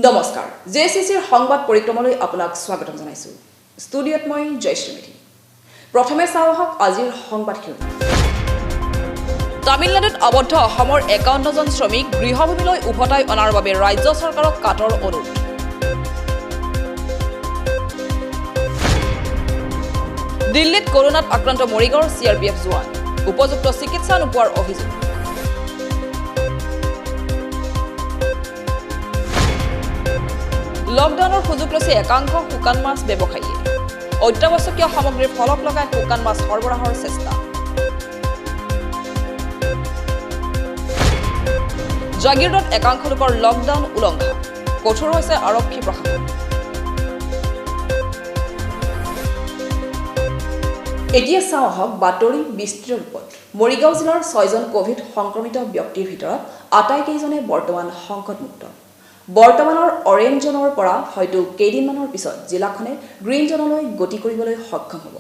নমস্কাৰ জেএসচিৰ সংবাদ পৰিক্ৰমালৈ আপোনাক স্বাগতম জনাইছো ষ্টুডিঅত মই জয়শ্ৰী মেধি প্ৰথমে চাওঁহক আজিৰ সংবাদ শিৰোনাম তামিলনাডুত আবদ্ধ অসমৰ ৫১ জন শ্ৰমিক গৃহভূমিলৈ উভতাই অনাৰ বাবে ৰাজ্য চৰকাৰক কাটৰ অনুৰোধ দিল্লীত কৰোনাত আক্ৰান্ত মৰিগাঁৱৰ CRPF জোৱান উপযুক্ত চিকিৎসা নোপোৱাৰ অভিযোগ লকডাউনৰ সুযোগ লৈছে একাংশ শুকান মাছ ব্যৱসায়ীয়ে অত্যাৱশ্যকীয় সামগ্ৰীৰ ফলক লগাই শুকান মাছ সৰবৰাহৰ চেষ্টা জাগিৰোডত একাংশ লোকৰ লকডাউন উলংঘা কঠোৰ হৈছে আৰক্ষী প্ৰশাসন এতিয়া চাওঁহক বাতৰি বিস্তৃত ৰূপত মৰিগাঁও জিলাৰ ৬জন কোভিড সংক্ৰমিত ব্যক্তিৰ ভিতৰত আটাইকেইজনে বৰ্তমান সংকটমুক্ত বৰ্তমানৰ অৰেঞ্জ জোনৰ পৰা হয়তো কেইদিনমানৰ পিছত জিলাখনে গ্ৰীণ জোনলৈ গতি কৰিবলৈ সক্ষম হ'ব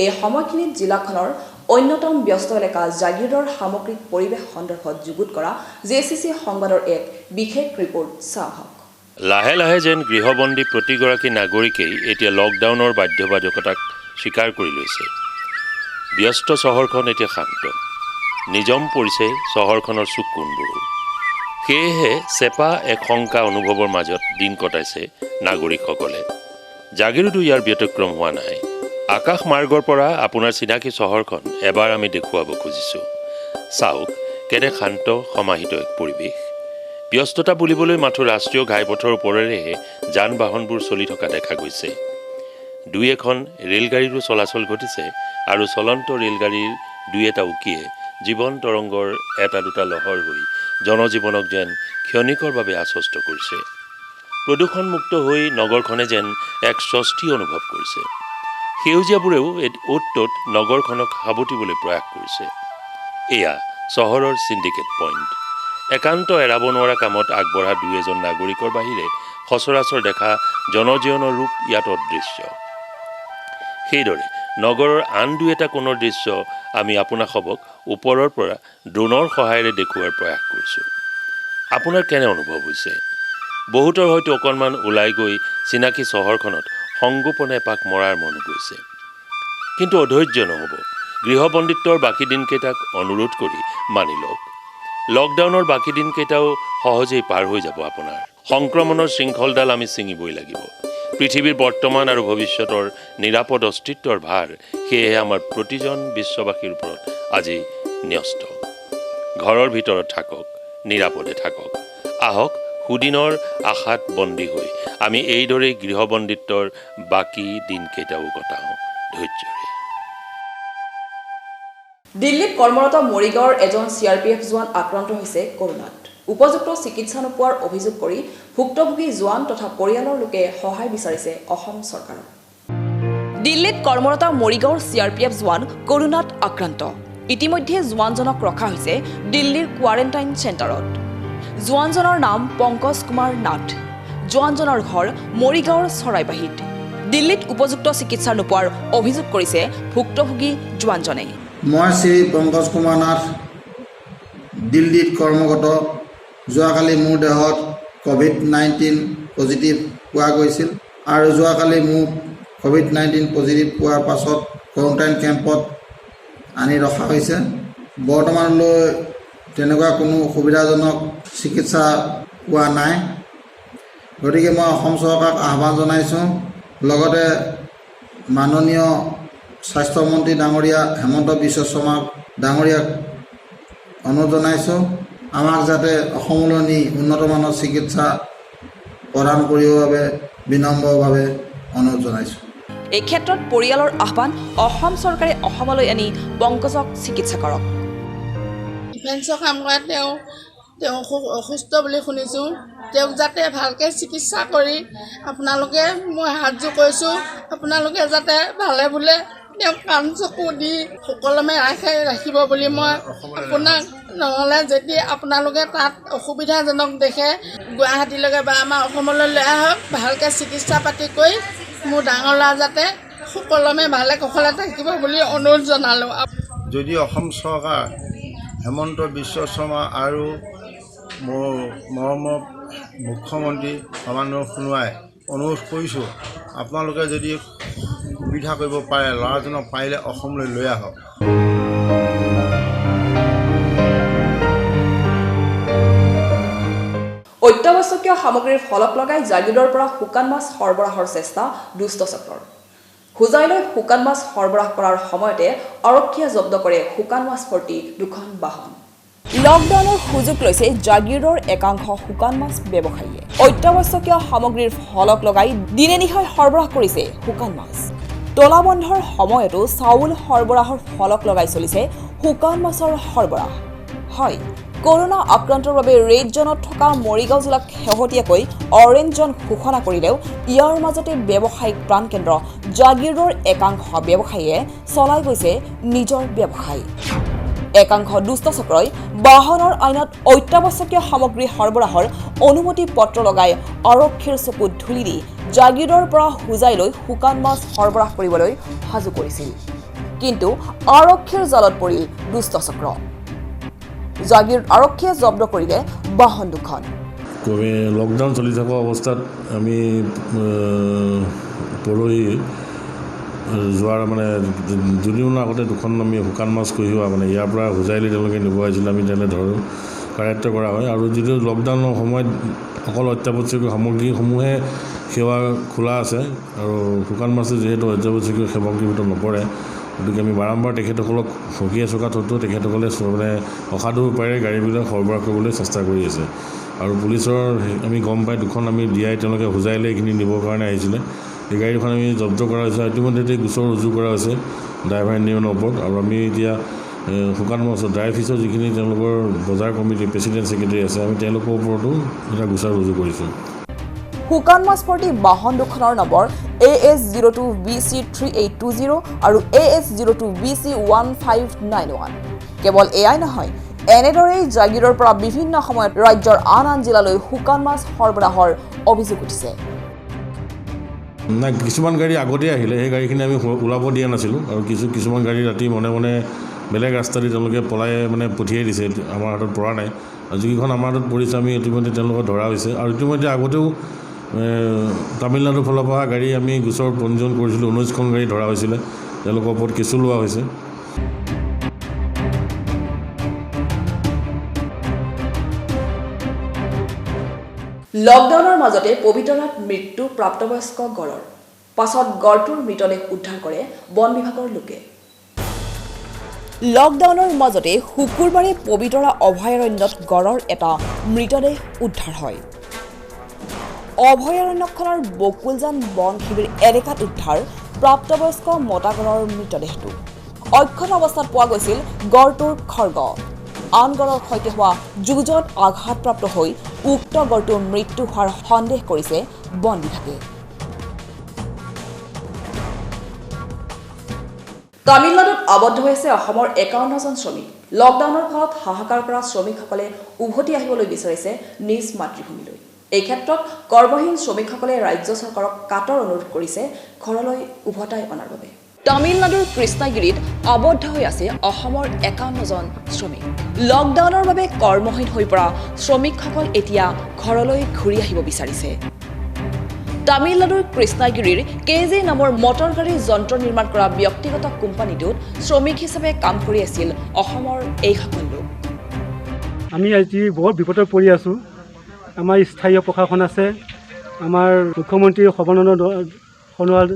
এই সময়খিনিত জিলাখনৰ অন্যতম ব্যস্ত এলেকা জাগিৰোডৰ সামগ্ৰিক পৰিৱেশ সন্দৰ্ভত যুগুত কৰা জেএসচি সংবাদৰ এক বিশেষ ৰিপৰ্ট চাওঁহক লাহে লাহে যেন গৃহবন্দী প্ৰতিগৰাকী নাগৰিকেই এতিয়া লকডাউনৰ বাধ্যবাধকতাক স্বীকাৰ কৰি লৈছে ব্যস্ত চহৰখন এতিয়া শান্ত নিজম পৰিছে চহৰখনৰ চুককোণবোৰো সেয়েহে চেপা এক শংকা অনুভৱৰ মাজত দিন কটাইছে নাগৰিকসকলে জাগিৰোডো ইয়াৰ ব্যতিক্ৰম হোৱা নাই আকাশ মাৰ্গৰ পৰা আপোনাৰ চিনাকি চহৰখন এবাৰ আমি দেখুৱাব খুজিছোঁ চাওক কেনে শান্ত সমাহিত এক পৰিৱেশ ব্যস্ততা বুলিবলৈ মাথো ৰাষ্ট্ৰীয় ঘাইপথৰ ওপৰেৰেহে যান বাহনবোৰ চলি থকা দেখা গৈছে দুই এখন ৰেলগাড়ীৰো চলাচল ঘটিছে আৰু চলন্ত ৰেলগাড়ীৰ দুই এটা উকিয়ে জীৱন তৰংগৰ এটা দুটা লহৰ হৈ জনজীৱনক যেন ক্ষণিকৰভাৱে আশ্বস্ত কৰিছে প্ৰদূষণমুক্ত হৈ নগৰখনে যেন এক স্বস্তি অনুভৱ কৰিছে সেউজীয়াবোৰেও অ'ত ত'ত নগৰখনক সাৱটিবলৈ প্ৰয়াস কৰিছে এয়া চহৰৰ চিণ্ডিকেট পইণ্ট একান্ত এৰাব নোৱাৰা কামত আগবঢ়া দুই এজন নাগৰিকৰ বাহিৰে সচৰাচৰ দেখা জনজীৱনৰ ৰূপ ইয়াত অদৃশ্য সেইদৰে নগৰৰ আন দুই এটা কোণৰ দৃশ্য আমি আপোনাসবক ওপৰৰ পৰা ড্ৰোনৰ সহায়েৰে দেখুওৱাৰ প্ৰয়াস কৰিছোঁ আপোনাৰ কেনে অনুভৱ হৈছে বহুতৰ হয়তো অকণমান ওলাই গৈ চিনাকি চহৰখনত সংগোপনে এপাক মৰাৰ মন গৈছে কিন্তু অধৈৰ্য নহ'ব গৃহবন্দীত্বৰ বাকী দিনকেইটাক অনুৰোধ কৰি মানি লওক লকডাউনৰ বাকী দিনকেইটাও সহজেই পাৰ হৈ যাব আপোনাৰ সংক্ৰমণৰ শৃংখলডাল আমি ছিঙিবই লাগিব পৃথিৱীৰ বৰ্তমান আৰু ভৱিষ্যতৰ নিৰাপদ অস্তিত্বৰ ভাৰ সেয়েহে আমাৰ প্ৰতিজন বিশ্ববাসীৰ ওপৰত আজি ন্যস্ত ঘৰৰ ভিতৰত থাকক নিৰাপদে থাকক আহক সুদিনৰ আশাত বন্দী হৈ আমি এইদৰেই গৃহবন্দীত্বৰ বাকী দিনকেইটাও কটাওঁ ধৈৰ্যৰে দিল্লীত কৰ্মৰত মৰিগাঁৱৰ এজন CRPF জোৱান আক্ৰান্ত হৈছে কৰোনাত উপযুক্ত চিকিৎসা নোপোৱাৰ অভিযোগ কৰি ভুক্তভোগী জোৱান তথা পৰিয়ালৰ লোকে সহায় বিচাৰিছে অসম চৰকাৰক দিল্লীত কৰ্মৰত মৰিগাঁৱৰ CRPF জোৱান কৰোনাত আক্ৰান্ত ইতিমধ্যে জোৱানজনক ৰখা হৈছে দিল্লীৰ কোৱাৰেণ্টাইন চেণ্টাৰত জোৱানজনৰ নাম পংকজ কুমাৰ নাথ জোৱানজনৰ ঘৰ মৰিগাঁৱৰ চৰাইবাহীত দিল্লীত উপযুক্ত চিকিৎসা নোপোৱাৰ অভিযোগ কৰিছে ভুক্তভোগী জোৱানজনে মই শ্ৰী পংকজ কুমাৰ নাথ দিল্লীত কৰ্মৰত যোৱাকালি মোৰ দেহত COVID-19 পজিটিভ পোৱা গৈছিল আৰু যোৱাকালি মোক COVID-19 পজিটিভ পোৱাৰ পাছত কোৱাৰেণ্টাইন কেম্পত আনি ৰখা হৈছে বৰ্তমানলৈ তেনেকুৱা কোনো সুবিধাজনক চিকিৎসা পোৱা নাই গতিকে মই অসম চৰকাৰক আহ্বান জনাইছোঁ লগতে মাননীয় স্বাস্থ্যমন্ত্ৰী ডাঙৰীয়া হেমন্ত বিশ্ব শৰ্মা ডাঙৰীয়াক অনুৰোধ জনাইছোঁ আমাক যাতে অসমলৈ নি উন্নতমানৰ চিকিৎসা প্ৰদান কৰিবৰ বাবে বিনম্ৰভাৱে অনুৰোধ জনাইছোঁ এই ক্ষেত্ৰত পৰিয়ালৰ আহ্বান অসম চৰকাৰে অসমলৈ আনি পংকজক চিকিৎসা কৰক ডিফেন্সৰ কাম কৰে তেওঁ খুব অসুস্থ বুলি শুনিছোঁ তেওঁক যাতে ভালকৈ চিকিৎসা কৰি আপোনালোকে মই হাতযোৰ কৰিছোঁ আপোনালোকে যাতে ভালে বোলে তেওঁক কাণ চকু দি সুকলমে ৰাখিব বুলি মই আপোনাক নহ'লে যদি আপোনালোকে তাত অসুবিধাজনক দেখে গুৱাহাটীলৈকে বা আমাৰ অসমলৈ লৈ আহক ভালকৈ চিকিৎসা পাতি কৰি মোৰ ডাঙৰ ল'ৰা যাতে সুকলমে ভালে কুশলে থাকিব বুলি অনুৰোধ জনালোঁ যদি অসম চৰকাৰ হেমন্ত বিশ্ব শৰ্মা আৰু মোৰ মৰমৰ মুখ্যমন্ত্ৰী সৰ্বানন্দ সোণোৱালে অনুৰোধ কৰিছোঁ, আপোনালোকে যদি সুবিধা কৰিব পাৰে ল'ৰাজনক পাৰিলে অসমলৈ লৈ আহক। অত্যাৱশ্যকীয় সামগ্ৰীৰ ফলক লগাই জাগিৰোডৰ পৰা শুকান মাছ সৰবৰাহৰ চেষ্টা দুষ্ট চক্ৰৰ। হোজাইলৈ শুকান মাছ সৰবৰাহ কৰাৰ সময়তে আৰক্ষীয়ে জব্দ কৰে শুকান মাছ ভৰ্তি দুখন বাহন। লকডাউনৰ সুযোগ লৈছে জাগিৰোডৰ একাংশ শুকান মাছ ব্যৱসায়ীয়ে। অত্যাৱশ্যকীয় সামগ্ৰীৰ ফলক লগাই দিনে নিশাই সৰবৰাহ কৰিছে শুকান মাছ। তলা বন্ধৰ সময়তো চাউল সৰবৰাহৰ ফলক লগাই চলিছে শুকান মাছৰ সৰবৰাহ। হয়, কৰোনা আক্ৰান্তৰ বাবে ৰেড জোনত থকা মৰিগাঁও জিলাক শেহতীয়াকৈ অৰেঞ্জ জোন ঘোষণা কৰিলেও ইয়াৰ মাজতে ব্যৱসায়িক প্ৰাণকেন্দ্ৰ জাগিৰোডৰ একাংশ ব্যৱসায়ীয়ে চলাই গৈছে নিজৰ ব্যৱসায়। একাংশ দুষ্ট চক্ৰই বাহনৰ আইনত অত্যাৱশ্যকীয় সামগ্ৰী সৰবৰাহৰ অনুমতি পত্ৰ লগাই আৰক্ষীৰ চকুত ধূলি দি জাগিৰোডৰ পৰা হোজাইলৈ শুকান মাছ সৰবৰাহ কৰিবলৈ সাজু কৰিছিল। কিন্তু আৰক্ষীৰ জালত পৰিল দুষ্ট চক্ৰ। জাগিৰোড আৰক্ষীয়ে জব্দ কৰিলে বাহন দুখন। লকডাউন চলি থকা অৱস্থাত আমি পৰহি যোৱাৰ মানে দুদিনৰ আগতে দুখন আমি শুকান মাছ কঢ়িওৱা মানে ইয়াৰ পৰা হোজাইলৈ তেওঁলোকে নিব আহিছিল। আমি তেনে ধৰোঁ কাৰ্যায়ত্ব কৰা হয়। আৰু যিটো লকডাউনৰ সময়ত অকল অত্যাৱশ্যকীয় সামগ্ৰীসমূহে সেৱা খোলা আছে আৰু শুকান মাছে যিহেতু অত্যাৱশ্যকীয় সামগ্ৰীৰ ভিতৰত নপৰে, গতিকে আমি বাৰম্বাৰ তেখেতসকলক সকিয়াই চকা তত্ত্বেও তেখেতসকলে মানে অসাধু উপায়েৰে গাড়ীবিলাক সৰবৰাহ কৰিবলৈ চেষ্টা কৰি আছে। আৰু পুলিচৰ আমি গম পাই দুখন আমি দিয়াই তেওঁলোকে হোজাইলৈ এইখিনি নিবৰ কাৰণে আহিছিলে। এই গাড়ীখন আমি জব্দ কৰা হৈছে। ইতিমধ্যে গোচৰ ৰুজু কৰা হৈছে ড্ৰাইভাৰ ইউনিয়নৰ ওপৰত। আৰু আমি এতিয়া শুকান মাছৰ ড্ৰাই ফিছৰ যিখিনি তেওঁলোকৰ বজাৰ কমিটি প্ৰেচিডেণ্ট ছেক্ৰেটাৰী আছে, আমি তেওঁলোকৰ ওপৰতো এটা গোচৰ ৰুজু কৰিছোঁ। শুকান মাছ ভৰ্তি বাহন দুখনৰ নম্বৰ AS02BC3820 আৰু AS02BC1591। কেৱল এয়াই নহয়, এনেদৰেই জাগিৰোডৰ পৰা বিভিন্ন সময়ত ৰাজ্যৰ আন আন জিলালৈ শুকান মাছ সৰবৰাহৰ অভিযোগ উঠিছে। নাই, কিছুমান গাড়ী আগতেই আহিলে, সেই গাড়ীখিনি আমি ওলাব দিয়া নাছিলোঁ। আৰু কিছুমান গাড়ী ৰাতি মনে মনে বেলেগ ৰাস্তা দি তেওঁলোকে পলাই মানে পঠিয়াই দিছে, আমাৰ হাতত পৰা নাই। আৰু যিকেইখন আমাৰ হাতত পৰিছে আমি ইতিমধ্যে তেওঁলোকক ধৰা হৈছে। আৰু ইতিমধ্যে আগতেও তামিলনাডুৰ ফালৰ পৰা গাড়ী আমি গোচৰ পঞ্জীয়ন কৰিছিলোঁ, 19খন গাড়ী ধৰা হৈছিলে, তেওঁলোকৰ ওপৰত কেছো লোৱা হৈছে। লকডাউনৰ মাজতে পবিতৰাত মৃত্যু প্ৰাপ্তবয়স্ক গড়ৰ পাছত গড়টোৰ মৃতদেহ উদ্ধাৰ কৰে বন বিভাগৰ লোকে। লকডাউনৰ মাজতে শুকুৰবাৰে পবিতৰা অভয়াৰণ্যত গড়ৰ এটা মৃতদেহ উদ্ধাৰ হয়। অভয়াৰণ্যখনৰ বকুলজান বন শিবিৰ এলেকাত উদ্ধাৰ প্ৰাপ্তবয়স্ক মতা গড়ৰ মৃতদেহটো। অক্ষত অৱস্থাত পোৱা গৈছিল গড়টোৰ খৰ্গ। আন গড়ৰ সৈতে হোৱা যুঁজত আঘাতপ্ৰাপ্ত হৈ উক্ত গড়টোৰ মৃত্যু হোৱাৰ সন্দেহ কৰিছে বন বিভাগে। তামিলনাডুত আবদ্ধ হৈছে অসমৰ 51জন শ্ৰমিক। লকডাউনৰ ফলত হাহাকাৰ কৰা শ্ৰমিকসকলে উভতি আহিবলৈ বিচাৰিছে নিজ মাতৃভূমিলৈ। এই ক্ষেত্ৰত কৰ্মহীন শ্ৰমিকসকলে ৰাজ্য চৰকাৰক কাটৰ অনুৰোধ কৰিছে ঘৰলৈ উভতাই অনাৰ বাবে। তামিলনাডুৰ কৃষ্ণগিৰিত আবদ্ধ হৈ আছে অসমৰ 51জন শ্ৰমিক। লকডাউনৰ বাবে কৰ্মহীন হৈ পৰা শ্ৰমিকসকল এতিয়া ঘৰলৈ ঘূৰি আহিব বিচাৰিছে। তামিলনাডুৰ কৃষ্ণগিৰিৰ KJ নামৰ মটৰ গাড়ীৰ যন্ত্ৰ নিৰ্মাণ কৰা ব্যক্তিগত কোম্পানীটোত শ্ৰমিক হিচাপে কাম কৰি আছিল অসমৰ এইসকল লোক। আমি আজি বহুত বিপদত পৰি আছোঁ। আমাৰ স্থায়ী প্ৰশাসন আছে, আমাৰ মুখ্যমন্ত্ৰী সৰ্বানন্দ সোণোৱাল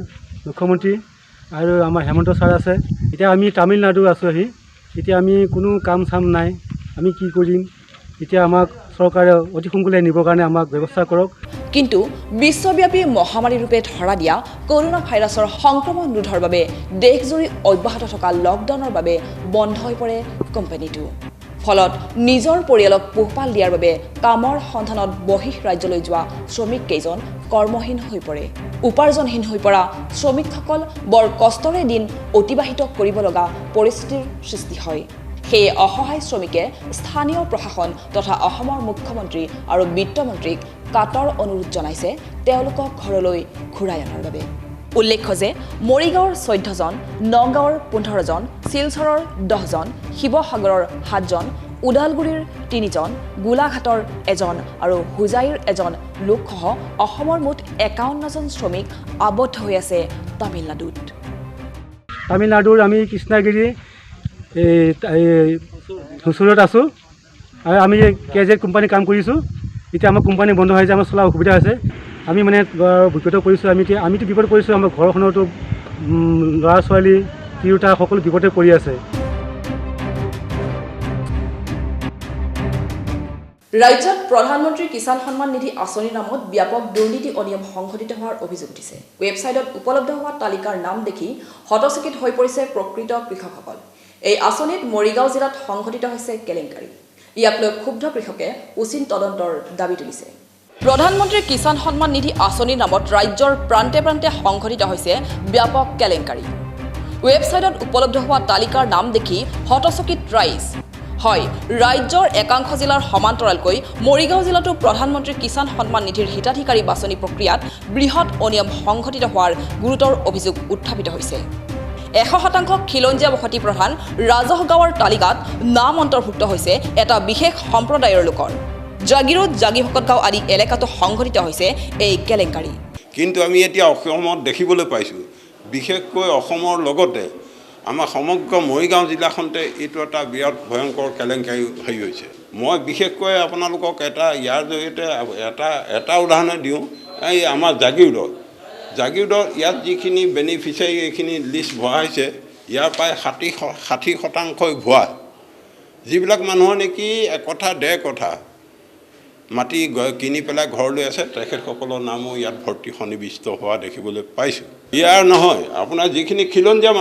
মুখ্যমন্ত্ৰী আৰু আমাৰ হেমন্ত ছাৰ আছে। এতিয়া আমি তামিলনাডু আছোঁ আহি, এতিয়া আমি কোনো কাম চাম নাই, আমি কি কৰিম? এতিয়া আমাক চৰকাৰে অতি সোনকালে নিবৰ কাৰণে আমাক ব্যৱস্থা কৰক। কিন্তু বিশ্বব্যাপী মহামাৰী ৰূপে ধৰা দিয়া কৰোনা ভাইৰাছৰ সংক্ৰমণ ৰোধৰ বাবে দেশজুৰি অব্যাহত থকা লকডাউনৰ বাবে বন্ধ হৈ পৰে কোম্পানীটো। ফলত নিজৰ পৰিয়ালক পোহপাল দিয়াৰ বাবে কামৰ সন্ধানত বহিঃ ৰাজ্যলৈ যোৱা শ্ৰমিক কেইজন কৰ্মহীন হৈ পৰে। উপাৰ্জনহীন হৈ পৰা শ্ৰমিকসকল বৰ কষ্টৰে দিন অতিবাহিত কৰিব লগা পৰিস্থিতিৰ সৃষ্টি হয়। সেয়ে অসহায় শ্ৰমিকে স্থানীয় প্ৰশাসন তথা অসমৰ মুখ্যমন্ত্ৰী আৰু বিত্তমন্ত্ৰীক কাটৰ অনুৰোধ জনাইছে তেওঁলোকক ঘৰলৈ ঘূৰাই অনাৰ বাবে। উল্লেখ্য যে মৰিগাঁৱৰ 14জন, নগাঁৱৰ 15জন, শিলচৰৰ 10জন, শিৱসাগৰৰ 7জন, ওদালগুৰিৰ 3জন, গোলাঘাটৰ 1জন আৰু হোজাইৰ 1জন লোকসহ অসমৰ মুঠ 51জন শ্ৰমিক আবদ্ধ হৈ আছে তামিলনাডুত। তামিলনাডুৰ আমি কৃষ্ণগিৰি হুচুৰত আছোঁ আৰু আমি KZ কোম্পানী কাম কৰিছোঁ। এতিয়া আমাৰ কোম্পানী বন্ধ হৈ যায়, আমাৰ চলা অসুবিধা হৈছে। আমি মানে বিপদ কৰিছোঁ, আমিতো বিপদ কৰিছোঁ, আমাৰ ঘৰখনতো ল'ৰা ছোৱালী তিৰোতা সকলো বিপদে পৰি আছে। ৰাজ্যত প্ৰধানমন্ত্ৰী কিষাণ সন্মান নিধি আঁচনিৰ নামত ব্যাপক দুৰ্নীতি অনিয়ম সংঘটিত হোৱাৰ অভিযোগ উঠিছে। ৱেবছাইটত উপলব্ধ হোৱা তালিকাৰ নাম দেখি হতচকিত হৈ পৰিছে প্ৰকৃত কৃষকসকল। এই আঁচনিত মৰিগাঁও জিলাত সংঘটিত হৈছে কেলেংকাৰী। ইয়াক লৈ ক্ষুব্ধ কৃষকে উচিত তদন্তৰ দাবী তুলিছে। প্ৰধানমন্ত্ৰী কিষাণ সন্মান নিধি আঁচনিৰ নামত ৰাজ্যৰ প্ৰান্তে প্ৰান্তে সংঘটিত হৈছে ব্যাপক কেলেংকাৰী। ৱেবছাইটত উপলব্ধ হোৱা তালিকাৰ নাম দেখি হতচকিত ৰাইজ। হয়, ৰাজ্যৰ একাংশ জিলাৰ সমান্তৰালকৈ মৰিগাঁও জিলাতো প্ৰধানমন্ত্ৰী কিষাণ সন্মান নিধিৰ হিতাধিকাৰী বাছনি প্ৰক্ৰিয়াত বৃহৎ অনিয়ম সংঘটিত হোৱাৰ গুৰুতৰ অভিযোগ উত্থাপিত হৈছে। 100% খিলঞ্জীয়া বসতি প্ৰধান ৰাজহ গাঁৱৰ তালিকাত নাম অন্তৰ্ভুক্ত হৈছে এটা বিশেষ সম্প্ৰদায়ৰ লোকৰ। জাগিৰোড, জাগিভকত গাঁও আদি এলেকাতো সংঘটিত হৈছে এই কেলেংকাৰী। কিন্তু আমি এতিয়া অসমত দেখিবলৈ পাইছোঁ, বিশেষকৈ অসমৰ লগতে আমাৰ সমগ্ৰ মৰিগাঁও জিলাখনতে এইটো এটা বিৰাট ভয়ংকৰ কেলেংকাৰী হেৰি হৈছে। মই বিশেষকৈ আপোনালোকক ইয়াৰ জৰিয়তে এটা উদাহৰণ দিওঁ। এই আমাৰ জাগিৰোডৰ ইয়াত যিখিনি বেনিফিচিয়াৰী এইখিনি লিষ্ট ভৰাইছে, ইয়াৰ প্ৰায় 60% ভুৱা। যিবিলাক মানুহৰ নেকি একঠা ডেৰ কঠা মাটি কিনি পেলাই ঘৰ লৈ আছে, তেখেতসকলৰ নামো ইয়াত ভৰ্তি সন্নিৱিষ্ট হোৱা দেখিবলৈ পাইছোঁ। ইয়াৰ নহয়, আপোনাৰ যিখিনি খিলঞ্জীয়া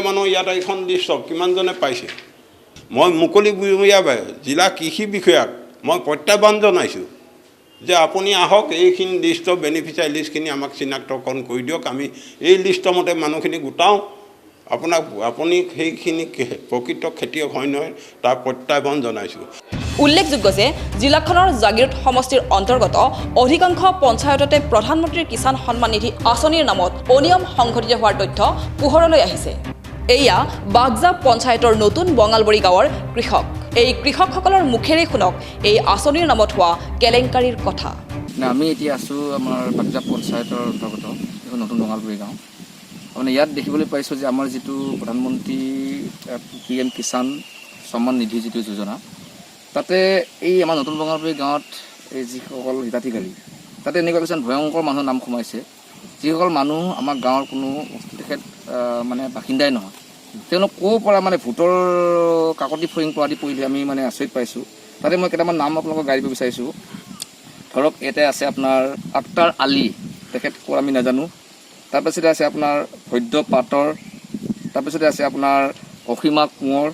মানুহ ইয়াত এইখন লিষ্টত কিমানজনে পাইছে। মই মুকলিবৰীয়া জিলা কৃষি বিষয়াক মই প্ৰত্যাহ্বান জনাইছোঁ যে আপুনি আহক, এইখিনি লিষ্টৰ বেনিফিচিয়াৰী লিষ্টখিনি আমাক চিনাক্তকৰণ কৰি দিয়ক, আমি এই লিষ্টৰ মতে মানুহখিনি গোটাওঁ, আপুনি সেইখিনি প্ৰকৃত খেতিয়ক হয় নহয় তাৰ প্ৰত্যাহ্বান জনাইছোঁ। উল্লেখযোগ্য যে জিলাখনৰ জাগিৰোড সমষ্টিৰ অন্তৰ্গত অধিকাংশ পঞ্চায়ততে প্ৰধানমন্ত্ৰী কিষাণ সন্মান নিধি আঁচনিৰ নামত অনিয়ম সংঘটিত হোৱাৰ তথ্য পোহৰলৈ আহিছে। এয়া বাগজা পঞ্চায়তৰ নতুন বঙালবৰী গাঁৱৰ কৃষক। এই কৃষকসকলৰ মুখেৰে শুনক এই আঁচনিৰ নামত হোৱা কেলেংকাৰীৰ কথা। আমি এতিয়া আছোঁ আমাৰ বাগজা পঞ্চায়তৰ অন্তৰ্গত এখন নতুন বঙালবৰী গাঁও। মানে ইয়াত দেখিবলৈ পাইছোঁ যে আমাৰ যিটো প্ৰধানমন্ত্ৰী PM কিষাণ সন্মান নিধি যিটো যোজনা, তাতে এই আমাৰ নতুন বঙালবৰী গাঁৱত এই যিসকল হিতাধিকাৰী, তাতে এনেকুৱা কিছুমান ভয়ংকৰ মানুহৰ নাম সোমাইছে, যিসকল মানুহ আমাৰ গাঁৱৰ কোনো তেখেত মানে বাসিন্দাই নহয়। তেওঁলোক ক'ৰ পৰা মানে ভোটৰ কাকতি ফৰিং পৰা আদি পৰিলে আমি মানে আচৰিত পাইছোঁ। তাতে মই কেইটামান নাম আপোনালোকক গাই দিব বিচাৰিছোঁ। ধৰক ইয়াতে আছে আপোনাৰ আক্তাৰ আলী, তেখেত ক'ৰ আমি নাজানো। তাৰপিছতে আছে আপোনাৰ ভদ্য পাটৰ, তাৰপিছতে আছে আপোনাৰ অসীমা কোঁৱৰ।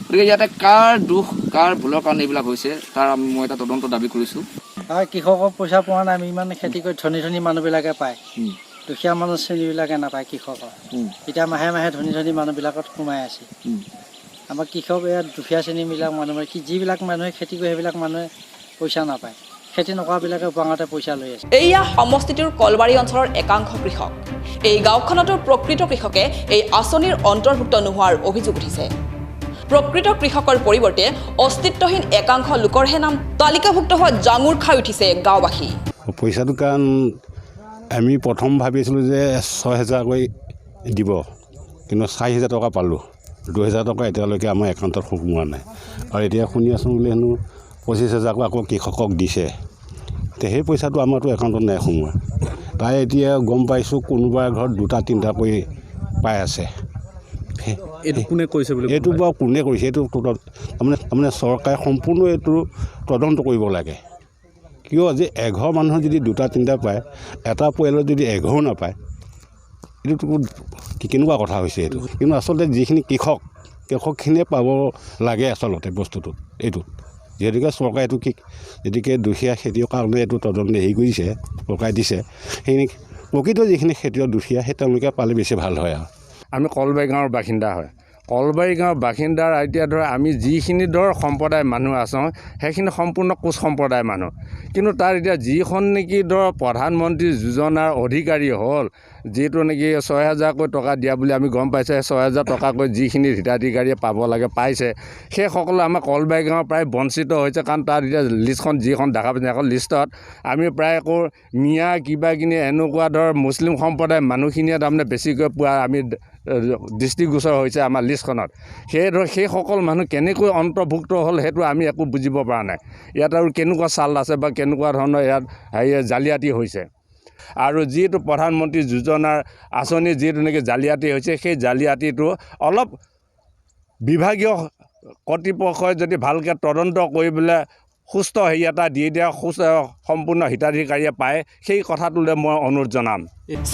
গতিকে ইয়াতে কাৰ দুখ কাৰ ভুলৰ কাৰণে এইবিলাক হৈছে তাৰ মই এটা তদন্ত দাবী কৰিছোঁ। কৃষকৰ পইচা পোৱা নাই, আমি ইমান খেতি কৰি ধনী মানুহবিলাকে পায়, দুখীয়া মানুহ শ্ৰেণীবিলাকে নাপায় কৃষকৰ। এতিয়া মাহে মাহে ধনী মানুহবিলাকত সোমাই আছে। আমাৰ কৃষক ইয়াত দুখীয়া শ্ৰেণীবিলাক মানুহে যিবিলাক মানুহে খেতি কৰে সেইবিলাক মানুহে পইচা নাপায়, খেতি নকৰাবিলাকে উপাঙতে পইচা লৈ আছে। এয়া সমষ্টিটোৰ কলবাৰী অঞ্চলৰ একাংশ কৃষক। এই গাঁওখনতো প্ৰকৃত কৃষকে এই আঁচনিৰ অন্তৰ্ভুক্ত নোহোৱাৰ অভিযোগ উঠিছে। প্ৰকৃত কৃষকৰ পৰিৱৰ্তে অস্তিত্বহীন একাংশ লোকৰহে নাম তালিকাভুক্ত হোৱা জাঙুৰ খাই উঠিছে গাঁওবাসী। পইচাটো কাৰণ আমি প্ৰথম ভাবিছিলোঁ যে 6,000কৈ দিব, কিন্তু 4,000 টকা পালোঁ। 2,000 টকা এতিয়ালৈকে আমাৰ একাউণ্টত সোমোৱা নাই। আৰু এতিয়া শুনি আছোঁ বোলে হেনো 25,000কৈ আকৌ কৃষকক দিছে। এতিয়া সেই পইচাটো আমাৰতো একাউণ্টত নাই সোমোৱা। তাই এতিয়া গম পাইছোঁ কোনোবাৰ ঘৰত 2-3টাকৈ পাই আছে। এইটো কোনে কৰিছে বুলি? এইটো বাৰু কোনে কৰিছে, এইটো তাৰমানে চৰকাৰে সম্পূৰ্ণ এইটো তদন্ত কৰিব লাগে। কিয় যে এঘৰ মানুহৰ যদি 2-3টা পায়, এটা পৰিয়ালত যদি এঘৰো নাপায়, এইটো কেনেকুৱা কথা হৈছে এইটো। কিন্তু আচলতে যিখিনি কৃষকখিনিয়ে পাব লাগে আচলতে বস্তুটো এইটোত। যিহেতুকে চৰকাৰে এইটো গতিকে দুখীয়া খেতিয়কৰ কাৰণে এইটো তদন্ত হেৰি কৰিছে, চৰকাৰে দিছে, সেইখিনি প্ৰকৃত যিখিনি খেতিয়ক দুখীয়া সেই তেওঁলোকে পালে বেছি ভাল হয়। আৰু আমি কলবাৰী গাঁৱৰ বাসিন্দা হয়। কলবাৰী গাঁৱৰ বাসিন্দাৰ এতিয়া ধৰ আমি যিখিনি সম্প্ৰদায়ৰ মানুহ আছোঁ, সেইখিনি সম্পূৰ্ণ কোচ সম্প্ৰদায়ৰ মানুহ। কিন্তু তাৰ এতিয়া যিখন নেকি প্ৰধানমন্ত্ৰী যোজনাৰ অধিকাৰী হ'ল, যিটো নেকি 6,000কৈ টকা দিয়া বুলি আমি গম পাইছোঁ, 6,000 টকাকৈ যিখিনি হিতাধিকাৰীয়ে পাব লাগে পাইছে, সেইসকলে আমাৰ কলবাৰী গাঁৱৰ প্ৰায় বঞ্চিত হৈছে। কাৰণ তাত এতিয়া লিষ্টখন যিখন দেখা পাইছে এখন লিষ্টত আমি প্ৰায় আকৌ মিয়া কিবা কিনি এনেকুৱা ধৰ মুছলিম সম্প্ৰদায়ৰ মানুহখিনিয়ে তাৰমানে বেছিকৈ পোৱা আমি দৃষ্টিগোচৰ হৈছে আমাৰ লিষ্টখনত। সেইসকল মানুহ কেনেকৈ অন্তৰ্ভুক্ত হ'ল সেইটো আমি একো বুজিব পৰা নাই। ইয়াত আৰু কেনেকুৱা চাল আছে বা কেনেকুৱা ধৰণৰ ইয়াত জালিয়াতি হৈছে। আৰু যিটো প্ৰধানমন্ত্ৰী যোজনাৰ আঁচনি যিটো নেকি জালিয়াতি হৈছে, সেই জালিয়াতিটো অলপ বিভাগীয় কৰ্তৃপক্ষই যদি ভালকৈ তদন্ত কৰি পেলাই সুস্থ এটা দি দিয়া সম্পূৰ্ণ হিতাধিকাৰীয়ে পায়, সেই কথাটোলৈ মই অনুৰোধ জনাম।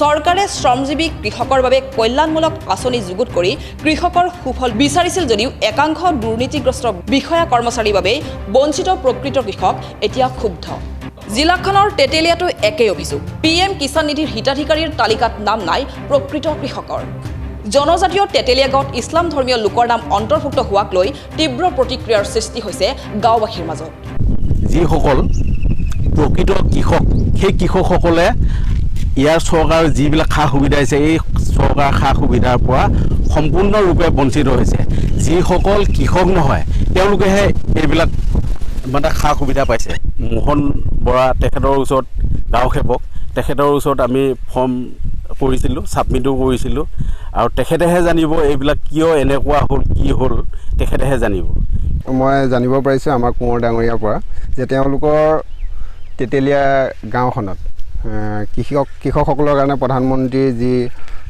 চৰকাৰে শ্ৰমজীৱী কৃষকৰ বাবে কল্যাণমূলক আঁচনি যুগুত কৰি কৃষকৰ সুফল বিচাৰিছিল যদিও একাংশ দুৰ্নীতিগ্ৰস্ত বিষয়া কৰ্মচাৰীৰ বাবে বঞ্চিত প্ৰকৃত কৃষক এতিয়া ক্ষুব্ধ। জিলাখনৰ তেতেলীয়াতো একেই অভিযোগ। PM কিষাণ নিধিৰ হিতাধিকাৰীৰ তালিকাত নাম নাই প্ৰকৃত কৃষকৰ। জনজাতীয় তেতেলীয়া গাঁৱত ইছলাম ধৰ্মীয় লোকৰ নাম অন্তৰ্ভুক্ত হোৱাক লৈ তীব্ৰ প্ৰতিক্ৰিয়াৰ সৃষ্টি হৈছে গাঁওবাসীৰ মাজত। যিসকল প্ৰকৃত কৃষক, সেই কৃষকসকলে ইয়াৰ চৰকাৰৰ যিবিলাক সা সুবিধা আছে, এই চৰকাৰৰ সা সুবিধাৰ পৰা সম্পূৰ্ণৰূপে বঞ্চিত হৈছে। যিসকল কৃষক নহয় তেওঁলোকেহে এইবিলাক মানে সা সুবিধা পাইছে। মোহন বৰা তেখেতৰ ওচৰত গাঁও সেৱক, তেখেতৰ ওচৰত আমি ফৰ্ম কৰিছিলোঁ, ছাবমিটো কৰিছিলোঁ, আৰু তেখেতেহে জানিব এইবিলাক কিয় এনেকুৱা হ'ল, কি হ'ল তেখেতেহে জানিব। মই জানিব পাৰিছোঁ আমাৰ কোঁৱৰ ডাঙৰীয়াৰ পৰা যে তেওঁলোকৰ তেতেলীয়া গাঁওখনত কৃষকসকলৰ কাৰণে প্ৰধানমন্ত্ৰীৰ যি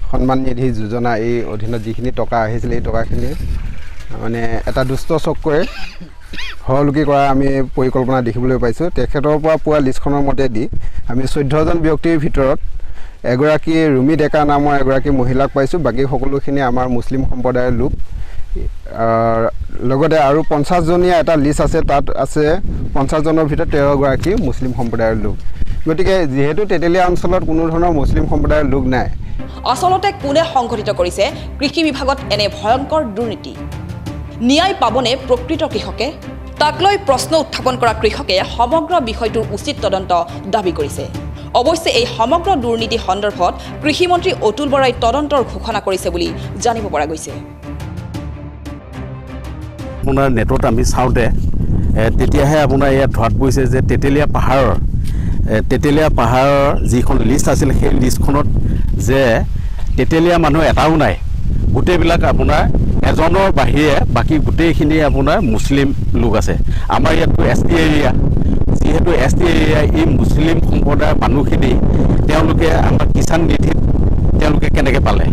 সন্মান নিধি যোজনা, এই অধীনত যিখিনি টকা আহিছিলে, এই টকাখিনি মানে এটা দুষ্ট চক্ৰই সৰলোকি কৰা আমি পৰিকল্পনা দেখিবলৈ পাইছোঁ। তেখেতৰ পৰা পোৱা লিষ্টখনৰ মতেদি আমি 14জন ব্যক্তিৰ ভিতৰত এগৰাকী ৰুমি ডেকা নামৰ এগৰাকী মহিলাক পাইছোঁ। বাকী সকলোখিনি আমাৰ মুছলিম সম্প্ৰদায়ৰ লোক। লগতে আৰু 50জনীয়া এটা লিষ্ট আছে, তাত আছে 50জনৰ ভিতৰত 13গৰাকী মুছলিম সম্প্ৰদায়ৰ লোক। গতিকে যিহেতু তেতেলীয়া অঞ্চলত কোনো ধৰণৰ মুছলিম সম্প্ৰদায়ৰ লোক নাই। আচলতে কোনে সংঘটিত কৰিছে কৃষি বিভাগত এনে ভয়ংকৰ দুৰ্নীতি? ন্যায় পাবনে প্ৰকৃত কৃষকে? তাক লৈ প্ৰশ্ন উত্থাপন কৰা কৃষকে সমগ্ৰ বিষয়টোৰ উচিত তদন্ত দাবী কৰিছে। অৱশ্যে এই সমগ্ৰ দুৰ্নীতি সন্দৰ্ভত কৃষিমন্ত্ৰী অতুল বৰাই তদন্তৰ ঘোষণা কৰিছে বুলি জানিব পৰা গৈছে। আপোনাৰ নেটত আমি চাওঁতে তেতিয়াহে আপোনাৰ ইয়াত ধৰাত পৰিছে যে তেতেলীয়া পাহাৰৰ যিখন লিষ্ট আছিল, সেই লিষ্টখনত যে তেতেলীয়া মানুহ এটাও নাই। গোটেইবিলাক আপোনাৰ এজনৰ বাহিৰে বাকী গোটেইখিনি আপোনাৰ মুছলিম লোক আছে। আমাৰ ইয়াততো ST এৰিয়া, যিহেতু ST এৰিয়া, এই মুছলিম সম্প্ৰদায়ৰ মানুহখিনি তেওঁলোকে আমাৰ কিষাণ নিধিত তেওঁলোকে কেনেকৈ পালে?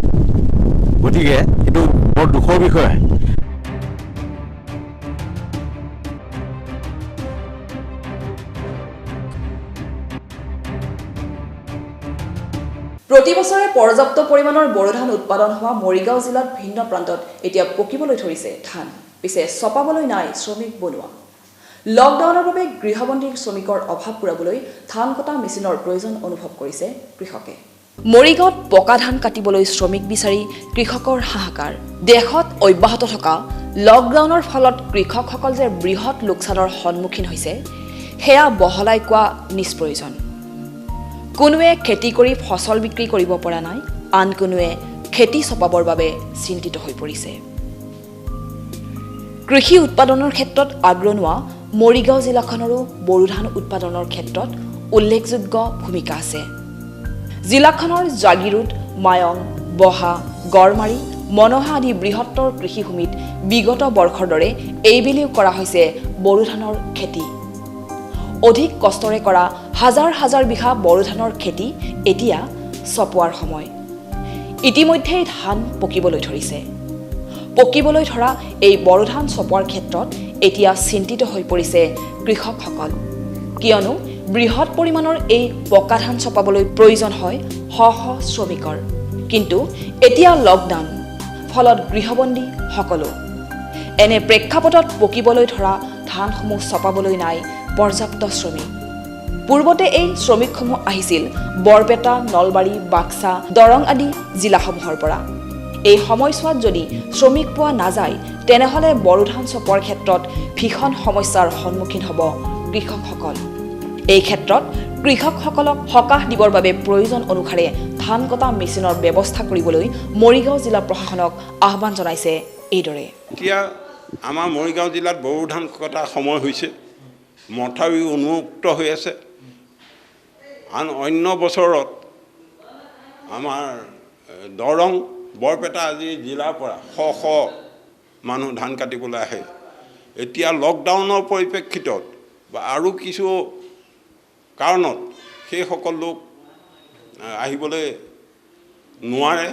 গতিকে এইটো বৰ দুখৰ বিষয়। প্ৰতি বছৰে পৰ্যাপ্ত পৰিমাণৰ বড়ো ধান উৎপাদন হোৱা মৰিগাঁও জিলাত ভিন্ন প্ৰান্তত এতিয়া পকিবলৈ ধৰিছে ধান, পিছে চপাবলৈ নাই শ্ৰমিক বনোৱা। লকডাউনৰ বাবে গৃহবন্দী শ্ৰমিকৰ অভাৱ পূৰাবলৈ ধান কটা মেচিনৰ প্ৰয়োজন অনুভৱ কৰিছে কৃষকে। মৰিগাঁৱত পকা ধান কাটিবলৈ শ্ৰমিক বিচাৰি কৃষকৰ হাহাকাৰ। দেশত অব্যাহত থকা লকডাউনৰ ফলত কৃষকসকল যে বৃহৎ লোকচানৰ সন্মুখীন হৈছে, সেয়া বহলাই কোৱা নিষ্প্ৰয়োজন। কোনোৱে খেতি কৰি ফচল বিক্ৰী কৰিব পৰা নাই, আন কোনোৱে খেতি চপাবৰ বাবে চিন্তিত হৈ পৰিছে। কৃষি উৎপাদনৰ ক্ষেত্ৰত আগৰণুৱা মৰিগাঁও জিলাখনৰো বড়ো ধান উৎপাদনৰ ক্ষেত্ৰত উল্লেখযোগ্য ভূমিকা আছে। জিলাখনৰ জাগিৰোড, মায়ং, বহা, গড়মাৰী, মনহা আদি বৃহত্তৰ কৃষিভূমিত বিগত বৰ্ষৰ দৰে এইবেলিও কৰা হৈছে বড়ো ধানৰ খেতি। অধিক কষ্টৰে কৰা হাজাৰ হাজাৰ বিঘা বড়ো ধানৰ খেতি এতিয়া চপোৱাৰ সময়। ইতিমধ্যেই ধান পকিবলৈ ধৰিছে। পকিবলৈ ধৰা এই বড়ো ধান চপোৱাৰ ক্ষেত্ৰত এতিয়া চিন্তিত হৈ পৰিছে কৃষকসকল, কিয়নো বৃহৎ পৰিমাণৰ এই পকা ধান চপাবলৈ প্ৰয়োজন হয় শ শ শ্ৰমিকৰ। কিন্তু এতিয়া লকডাউন, ফলত গৃহবন্দী সকলো। এনে প্ৰেক্ষাপটত পকিবলৈ ধৰা ধানসমূহ চপাবলৈ নাই পৰ্যাপ্ত শ্ৰমিক। পূৰ্বতে এই শ্ৰমিকসমূহ আহিছিল বৰপেটা, নলবাৰী, বাক্সা, দৰং আদি জিলাসমূহৰ পৰা। এই সময়ছোৱাত যদি শ্ৰমিক পোৱা নাযায়, তেনেহ'লে বড়ো ধান চপোৱাৰ ক্ষেত্ৰত ভীষণ সমস্যাৰ সন্মুখীন হ'ব কৃষকসকল। এই ক্ষেত্ৰত কৃষকসকলক সকাহ দিবৰ বাবে প্ৰয়োজন অনুসাৰে ধান কটা মেচিনৰ ব্যৱস্থা কৰিবলৈ মৰিগাঁও জিলা প্ৰশাসনক আহ্বান জনাইছে এইদৰে। এতিয়া আমাৰ মৰিগাঁও জিলাত বড়ো ধান কটা সময় হৈছে, মথাউৰি উন্মুক্ত হৈ আছে। আন অন্য বছৰত আমাৰ দৰং বৰপেটা আদি জিলাৰ পৰা শ মানুহ ধান কাটিবলৈ আহে। এতিয়া লকডাউনৰ পৰিপ্ৰেক্ষিতত বা আৰু কিছু কাৰণত সেইসকল লোক আহিবলৈ নোৱাৰে।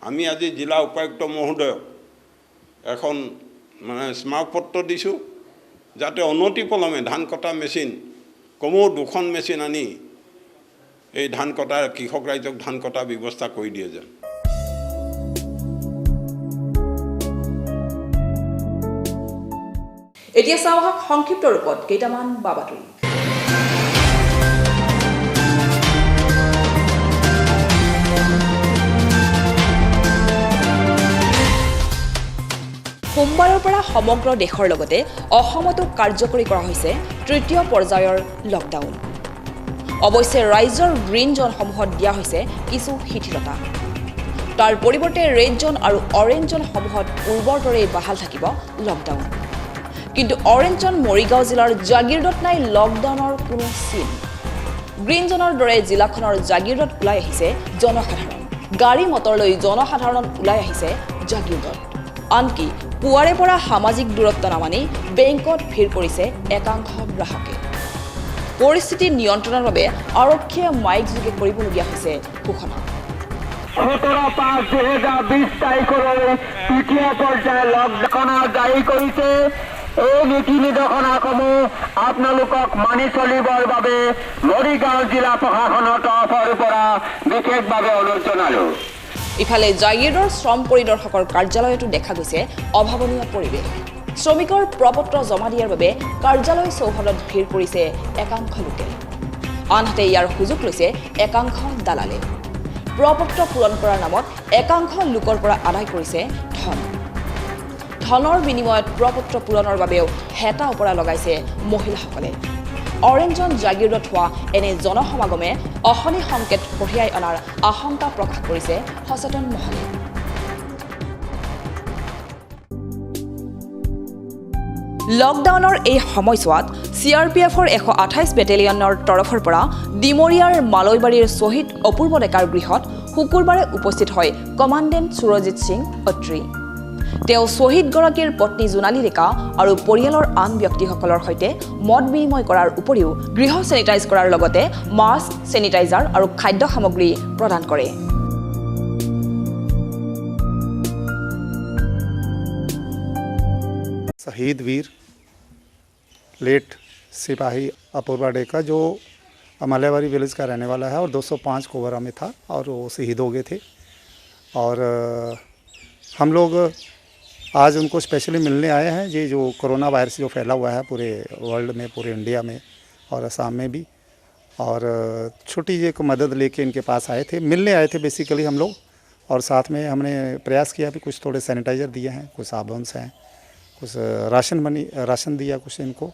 আমি আজি জিলা উপায়ুক্ত মহোদয়ক এখন স্মাৰকপত্ৰ দিছোঁ, যাতে অনতিপলমে ধান কটা মেচিন কমেও 2খন মেচিন আনি এই ধান কটা কৃষক ৰাইজক ধান কটাৰ ব্যৱস্থা কৰি দিয়ে যেন। এতিয়া চাওঁ আহক সংক্ষিপ্ত ৰূপত কেইটামান বাতৰি। সোমবাৰৰ পৰা সমগ্ৰ দেশৰ লগতে অসমতো কাৰ্যকৰী কৰা হৈছে ৩য় পৰ্যায়ৰ লকডাউন। অৱশ্যে ৰাজ্যৰ গ্ৰীণ জ'নসমূহত দিয়া হৈছে কিছু শিথিলতা। তাৰ পৰিৱৰ্তে ৰেড জ'ন আৰু অৰেঞ্জ জ'নসমূহত পূৰ্বৰ দৰেই বাহাল থাকিব লকডাউন। কিন্তু অৰেঞ্জ জ'ন মৰিগাঁও জিলাৰ জাগিৰোডত নাই লকডাউনৰ কোনো চিন। গ্ৰীণ জ'নৰ দৰে জিলাখনৰ জাগিৰোডত ওলাই আহিছে জনসাধাৰণ। গাড়ী মটৰ লৈ জনসাধাৰণ ওলাই আহিছে জাগিৰোডত। আনকি পুৱাৰে পৰা সামাজিক দূৰত্ব নামানি বেংকত ভিৰ কৰিছে একাংশ গ্ৰাহকে। পৰিস্থিতি নিয়ন্ত্ৰণৰ বাবে আৰক্ষীয়ে মাইক যোগে কৰিবলগীয়া হৈছে ঘোষণা। 17/5/2020 তাৰিখলৈ ৩য় পৰ্যায়ৰ লকডাউন জাৰি কৰিছে। এই নীতি নিৰ্দেশনাসমূহ আপোনালোকক মানি চলিবৰ বাবে মৰিগাঁও জিলা প্ৰশাসনৰ তৰফৰ পৰা বিশেষভাৱে অনুৰোধ জনালোঁ। ইফালে জাগিৰোডৰ শ্ৰম পৰিদৰ্শকৰ কাৰ্যালয়তো দেখা গৈছে অভাৱনীয় পৰিৱেশ। শ্ৰমিকৰ প্ৰপত্ৰ জমা দিয়াৰ বাবে কাৰ্যালয় চৌহদত ভিৰ কৰিছে একাংশ লোকে। আনহাতে ইয়াৰ সুযোগ লৈছে একাংশ দালালে। প্ৰপত্ৰ পূৰণ কৰাৰ নামত একাংশ লোকৰ পৰা আদায় কৰিছে ধন। ধনৰ বিনিময়ত প্ৰপত্ৰ পূৰণৰ বাবেও হেতা ওপৰা লগাইছে মহিলাসকলে। অৰেঞ্জ জ'ন জাগিৰোডত হোৱা এনে জনসমাগমে অশনি সংকেত কঢ়িয়াই অনাৰ আশংকা প্ৰকাশ কৰিছে সচেতন মহলে। লকডাউনৰ এই সময়ছোৱাত CRPFৰ 128 বেটেলিয়নৰ তৰফৰ পৰা ডিমৰীয়াৰ মালৈবাৰীৰ শ্বহীদ অপূৰ্ব ডেকাৰ গৃহত শুকুৰবাৰে উপস্থিত হয় কমাণ্ডেণ্ট সুৰজিৎ সিং অত্ৰী। তেওঁ শ্বহীদগৰাকীৰ পত্নী জোনালী ডেকা আৰু পৰিয়ালৰ আন ব্যক্তিসকলৰ সৈতে মত বিনিময় কৰাৰ উপৰিও গৃহ চেনিটাইজ কৰাৰ লগতে মাস্ক, চেনিটাইজাৰ আৰু খাদ্য সামগ্ৰী প্ৰদান কৰে। शहीद वीर लेट सिपाही अपूर्वा डेका जो मल्यावारी विलेज का रहने वाला है और 205 कोबरा में था और वो शहीद हो गए थे। और हम लोग आज उनको स्पेशली मिलने आए हैं। ये जो कोरोना वायरस जो फैला हुआ है पूरे वर्ल्ड में, पूरे इंडिया में और असम में भी, और छोटी एक मदद लेके इनके पास आए थे, मिलने आए थे बेसिकली हम लोग। और साथ में हमने प्रयास किया भी कुछ थोड़े सैनिटाइज़र दिए हैं, कुछ साबुन हैं, कुछ राशन दिया कुछ इनको,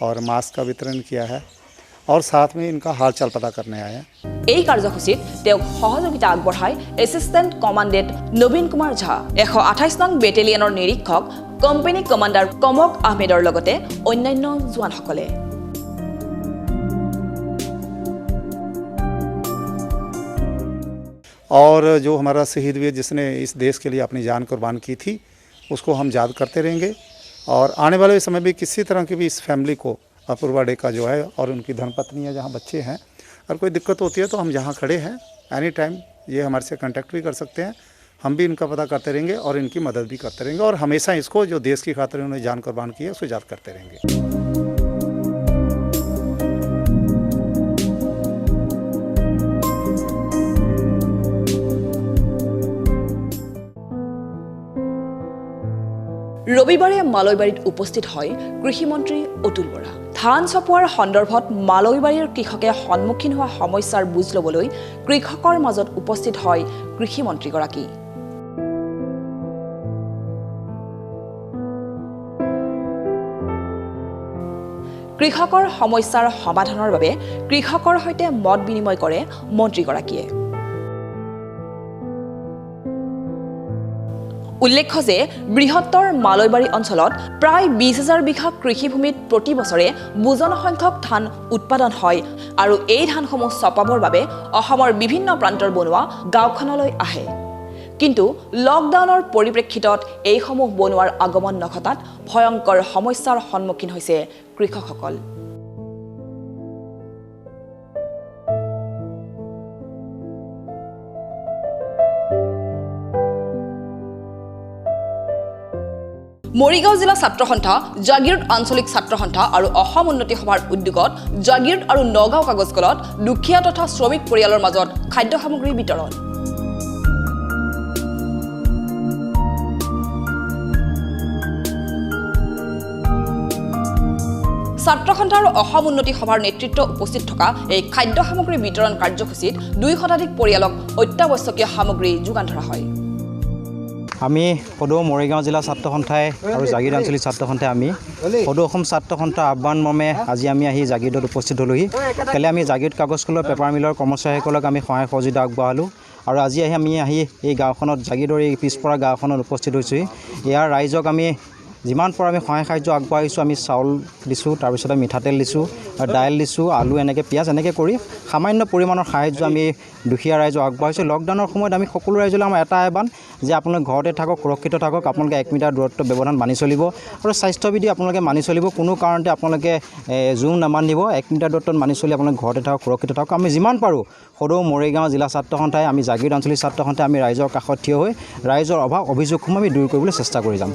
और मास्क का वितरण किया है, और साथ में इनका हालचाल पता करने आए हैं। এই কাৰ্যসূচীত তেওঁক সহযোগিতা আগবঢ়াই এছিষ্টেণ্ট কমাণ্ডেণ্ট নবীন কুমাৰ ঝা, 128 নং বেটেলিয়নৰ নিৰীক্ষক কোম্পানী কমাণ্ডাৰ কমক আহমেদৰ লগতে অন্যান্য জোৱানসকলে। और जो हमारा शहीद वीर जिसने इस देश के लिए अपनी जान कुर्बान की थी उसको हम याद करते रहेंगे। और आने वाले समय भी किसी तरह की भी इस फैमिली को अपूर्वा डेका जो है और उनकी धर्मपत्नी है, जहाँ बच्चे हैं, और कोई दिक्कत होती है तो हम यहाँ खड़े हैं, एनी टाइम ये हमारे से कांटेक्ट भी कर सकते हैं। हम भी इनका पता करते रहेंगे और इनकी मदद भी करते रहेंगे, और हमेशा इसको जो देश की खातिर उन्होंने जान कुर्बान की है उसको याद करते रहेंगे। ৰবিবাৰে মালৈবাৰীত উপস্থিত হয় কৃষিমন্ত্ৰী অতুল বৰা। ধান চপোৱাৰ সন্দৰ্ভত মালৈবাৰীৰ কৃষকে সন্মুখীন হোৱা সমস্যাৰ বুজ ল'বলৈ কৃষকৰ মাজত উপস্থিত হয় কৃষিমন্ত্ৰীগৰাকী। কৃষকৰ সমস্যাৰ সমাধানৰ বাবে কৃষকৰ সৈতে মত বিনিময় কৰে মন্ত্ৰীগৰাকীয়ে। উল্লেখ্য যে বৃহত্তৰ মালৈবাৰী অঞ্চলত প্ৰায় 20,000 বিঘা কৃষিভূমিত প্ৰতি বছৰে বুজন সংখ্যক ধান উৎপাদন হয় আৰু এই ধানসমূহ চপাবৰ বাবে অসমৰ বিভিন্ন প্ৰান্তৰ বনোৱা গাঁওখনলৈ আহে। কিন্তু লকডাউনৰ পৰিপ্ৰেক্ষিতত এইসমূহ বনোৱাৰ আগমন নঘটাত ভয়ংকৰ সমস্যাৰ সন্মুখীন হৈছে কৃষকসকল। মৰিগাঁও জিলা ছাত্ৰ সন্থা, জাগিৰোড আঞ্চলিক ছাত্ৰ সন্থা আৰু অসম উন্নতি সভাৰ উদ্যোগত জাগিৰোড আৰু নগাঁও কাগজ কলত দুখীয়া তথা শ্ৰমিক পৰিয়ালৰ মাজত খাদ্য সামগ্ৰী বিতৰণ। ছাত্ৰ সন্থা আৰু অসম উন্নতি সভাৰ নেতৃত্ব উপস্থিত থকা এই খাদ্য সামগ্ৰী বিতৰণ কাৰ্যসূচীত 2 শতাধিক পৰিয়ালক অত্যাৱশ্যকীয় সামগ্ৰী যোগান ধৰা হয়। আমি সদৌ মৰিগাঁও জিলা ছাত্ৰ সন্থাই আৰু জাগিৰোড আঞ্চলিক ছাত্ৰ সন্থাই আমি সদৌ অসম ছাত্ৰ সন্থা আহ্বান মৰ্মে আজি আমি আহি জাগিৰোডত উপস্থিত হ'লোহি। কালি আমি জাগিৰোড কাগজ কলৰ পেপাৰ মিলৰ কৰ্মচাৰীসকলক আমি সহায় সহযোগিতা আগবঢ়ালোঁ আৰু আজি আমি এই গাঁওখনত জাগিৰোডৰ এই পিছপৰা গাঁওখনত উপস্থিত হৈছোঁহি। ইয়াৰ ৰাইজক আমি যিমান পাৰোঁ আমি সহায় সাহায্য আগবঢ়াইছোঁ। আমি চাউল দিছোঁ, তাৰপিছতে মিঠাতেল দিছোঁ, দাইল দিছোঁ, আলু এনেকৈ পিঁয়াজ এনেকৈ কৰি সামান্য পৰিমাণৰ সাহায্য আমি দুখীয়া ৰাইজক আগবঢ়াইছোঁ। লকডাউনৰ সময়ত আমি সকলো ৰাইজলৈ আমাৰ এটা আহ্বান যে আপোনালোকে ঘৰতে থাকক, সুৰক্ষিত থাকক, আপোনালোকে 1 মিটাৰ দূৰত্ব ব্যৱধান মানি চলিব আৰু স্বাস্থ্যবিধি আপোনালোকে মানি চলিব। কোনো কাৰণতে আপোনালোকে জোৰ নামানিব। 1 মিটাৰ দূৰত্বত মানি চলি আপোনালোকে ঘৰতে থাকক, সুৰক্ষিত থাকক। আমি যিমান পাৰোঁ সদৌ মৰিগাঁও জিলা ছাত্ৰ সন্থাই, আমি জাগিৰোড আঞ্চলিক ছাত্ৰ সন্থাই আমি ৰাইজৰ কাষত থিয় হৈ ৰাইজৰ অভাৱ অভিযোগসমূহ আমি দূৰ কৰিবলৈ চেষ্টা কৰি যাম।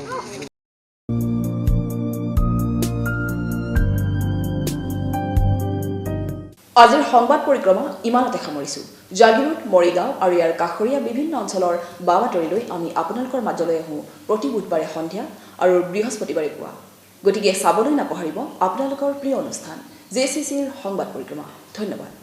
আজিৰ সংবাদ পৰিক্ৰমা ইমানতে সামৰিছোঁ। জাগিৰোড, মৰিগাঁও আৰু ইয়াৰ কাষৰীয়া বিভিন্ন অঞ্চলৰ বাতৰিলৈ আমি আপোনালোকৰ মাজলৈ আহোঁ প্ৰতি বুধবাৰে সন্ধিয়া আৰু বৃহস্পতিবাৰে পুৱা। গতিকে চাবলৈ নাপাহৰিব আপোনালোকৰ প্ৰিয় অনুষ্ঠান JCCৰ সংবাদ পৰিক্ৰমা। ধন্যবাদ।